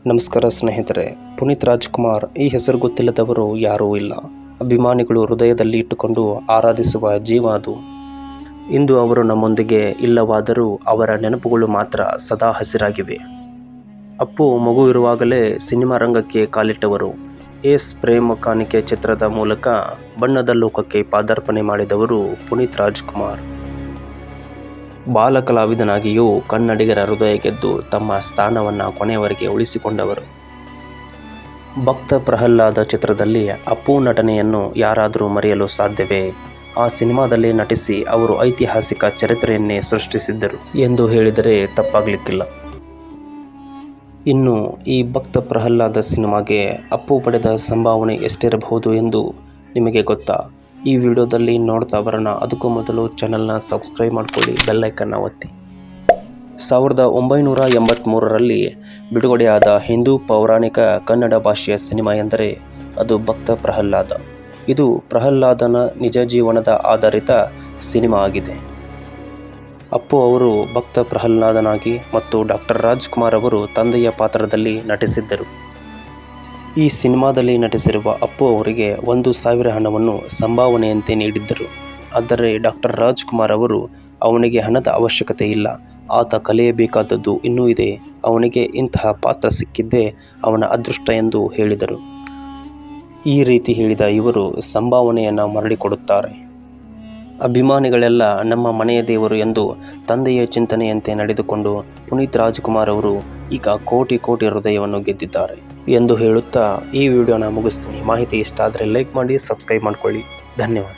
ನಮಸ್ಕಾರ ಸ್ನೇಹಿತರೆ. ಪುನೀತ್ ರಾಜ್ಕುಮಾರ್ ಈ ಹೆಸರು ಗೊತ್ತಿಲ್ಲದವರು ಯಾರೂ ಇಲ್ಲ. ಅಭಿಮಾನಿಗಳು ಹೃದಯದಲ್ಲಿ ಇಟ್ಟುಕೊಂಡು ಆರಾಧಿಸುವ ಜೀವ ಅದು. ಇಂದು ಅವರು ನಮ್ಮೊಂದಿಗೆ ಇಲ್ಲವಾದರೂ ಅವರ ನೆನಪುಗಳು ಮಾತ್ರ ಸದಾ ಹಸಿರಾಗಿವೆ. ಅಪ್ಪು ಮಗು ಇರುವಾಗಲೇ ಸಿನಿಮಾ ರಂಗಕ್ಕೆ ಕಾಲಿಟ್ಟವರು. ಎಸ್ ಪ್ರೇಮ ಕಾಣಿಕೆ ಚಿತ್ರದ ಮೂಲಕ ಬಣ್ಣದ ಲೋಕಕ್ಕೆ ಪಾದಾರ್ಪಣೆ ಮಾಡಿದವರು ಪುನೀತ್ ರಾಜ್ಕುಮಾರ್. ಬಾಲ ಕಲಾವಿದನಾಗಿಯೂ ಕನ್ನಡಿಗರ ಹೃದಯ ಗೆದ್ದು ತಮ್ಮ ಸ್ಥಾನವನ್ನು ಕೊನೆಯವರೆಗೆ ಉಳಿಸಿಕೊಂಡವರು. ಭಕ್ತ ಪ್ರಹ್ಲಾದ ಚಿತ್ರದಲ್ಲಿ ಅಪ್ಪು ನಟನೆಯನ್ನು ಯಾರಾದರೂ ಮರೆಯಲು ಸಾಧ್ಯವೇ? ಆ ಸಿನಿಮಾದಲ್ಲಿ ನಟಿಸಿ ಅವರು ಐತಿಹಾಸಿಕ ಚರಿತ್ರೆಯನ್ನೇ ಸೃಷ್ಟಿಸಿದ್ದರು ಎಂದು ಹೇಳಿದರೆ ತಪ್ಪಾಗಲಿಕ್ಕಿಲ್ಲ. ಇನ್ನು ಈ ಭಕ್ತ ಪ್ರಹ್ಲಾದ ಸಿನಿಮಾಗೆ ಅಪ್ಪು ಪಡೆದ ಸಂಭಾವನೆ ಎಷ್ಟಿರಬಹುದು ಎಂದು ನಿಮಗೆ ಗೊತ್ತಾ? ಈ ವಿಡಿಯೋದಲ್ಲಿ ನೋಡ್ತಾ ಬರೋಣ. ಅದಕ್ಕೂ ಮೊದಲು ಚಾನಲ್ನ ಸಬ್ಸ್ಕ್ರೈಬ್ ಮಾಡಿಕೊಳ್ಳಿ, ಬೆಲ್ಲೈಕನ್ನ ಒತ್ತಿ. 1983ರಲ್ಲಿ ಬಿಡುಗಡೆಯಾದ ಹಿಂದೂ ಪೌರಾಣಿಕ ಕನ್ನಡ ಭಾಷೆಯ ಸಿನಿಮಾ ಎಂದರೆ ಅದು ಭಕ್ತ ಪ್ರಹ್ಲಾದ. ಇದು ಪ್ರಹ್ಲಾದನ ನಿಜ ಜೀವನದ ಆಧಾರಿತ ಸಿನಿಮಾ ಆಗಿದೆ. ಅಪ್ಪು ಅವರು ಭಕ್ತ ಪ್ರಹ್ಲಾದನಾಗಿ ಮತ್ತು ಡಾಕ್ಟರ್ ರಾಜ್ಕುಮಾರ್ ಅವರು ತಂದೆಯ ಪಾತ್ರದಲ್ಲಿ ನಟಿಸಿದ್ದರು. ಈ ಸಿನಿಮಾದಲ್ಲಿ ನಟಿಸಿರುವ ಅಪ್ಪು ಅವರಿಗೆ 1,000 ಹಣವನ್ನು ಸಂಭಾವನೆಯಂತೆ ನೀಡಿದ್ದರು. ಆದರೆ ಡಾಕ್ಟರ್ ರಾಜ್ಕುಮಾರ್ ಅವರು ಅವನಿಗೆ ಹಣದ ಅವಶ್ಯಕತೆ ಇಲ್ಲ, ಆತ ಕಲಿಯಬೇಕಾದದ್ದು ಇನ್ನೂ ಇದೆ, ಅವನಿಗೆ ಇಂತಹ ಪಾತ್ರ ಸಿಕ್ಕಿದ್ದೇ ಅವನ ಅದೃಷ್ಟ ಎಂದು ಹೇಳಿದರು. ಈ ರೀತಿ ಹೇಳಿದ ಇವರು ಸಂಭಾವನೆಯನ್ನು ಮರಳಿಕೊಡುತ್ತಾರೆ. ಅಭಿಮಾನಿಗಳೆಲ್ಲ ನಮ್ಮ ಮನೆಯ ದೇವರು ಎಂದು ತಂದೆಯ ಚಿಂತನೆಯಂತೆ ನಡೆದುಕೊಂಡು ಪುನೀತ್ ರಾಜ್ಕುಮಾರ್ ಅವರು ಈಗ ಕೋಟಿ ಹೃದಯವನ್ನು ಗೆದ್ದಿದ್ದಾರೆ ಎಂದು ಹೇಳುತ್ತಾ ಈ ವಿಡಿಯೋನ ಮುಗಿಸ್ತೀನಿ. ಮಾಹಿತಿ ಇಷ್ಟ ಆದರೆ ಲೈಕ್ ಮಾಡಿ, ಸಬ್ಸ್ಕ್ರೈಬ್ ಮಾಡಿಕೊಳ್ಳಿ. ಧನ್ಯವಾದ.